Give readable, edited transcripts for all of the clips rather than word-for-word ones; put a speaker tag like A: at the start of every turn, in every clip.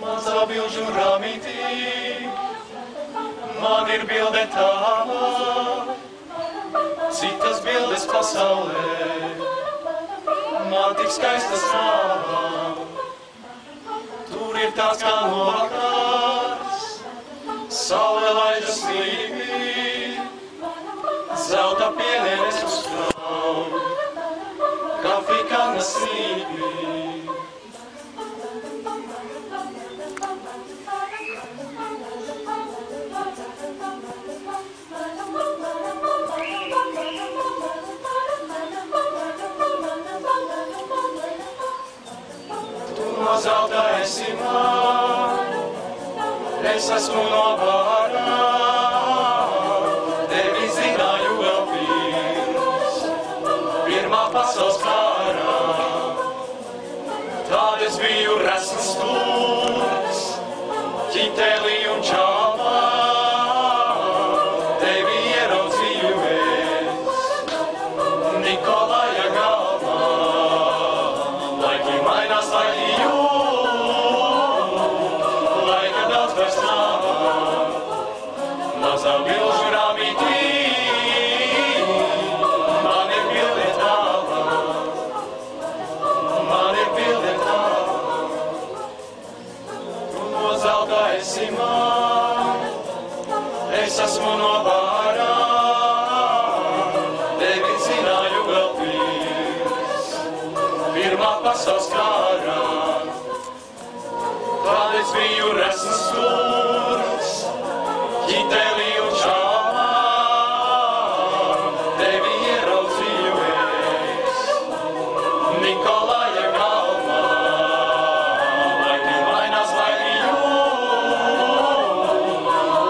A: Mazā bilžu ramītī, man ir bilde tava, citas bildes pasaulē, man tik skaistas nav. Tur ir tāds kā novakars, saule laižas slīpī, zelta pieneres uz krauju, kafija slīpī. No zelta esi man, es esmu no vārā, tevi zināju vēl pirmā pasaules kārā. Tad es biju resns stūrs, ķitelī un čāpā, tevi ieraudzīju es, Nikolaja galvā. Laiki mainās, laiki laika daudz vairs nav, mazā bilžu ramītī, man ir bilde tava, man ir bilde tava. Tu no zelta esi man, es esmu no vārā, tevi zināju vēl pirmā pasaules kārā. Tad es biju resns stūrs, ķitelī un čāpā, tevi ieraudzīju es, Nikolaja galvā. Laiki mainās, laiki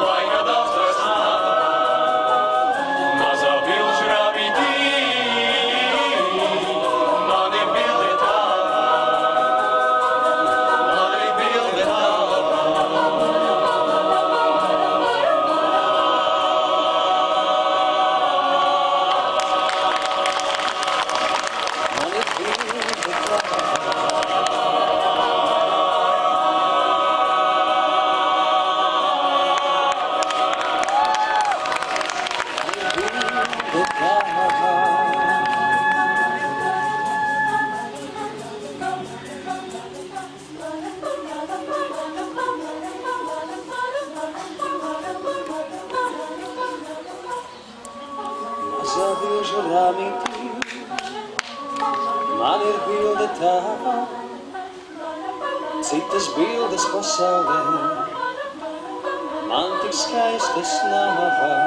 A: laika daudz vairs nav, mazā bilžu ramītī, man ir bilde tava, man ir bilde tava.
B: Mazā bilžu ramītī, man ir bilde tava, citas bildes pasaulē, man tik skaistas nav.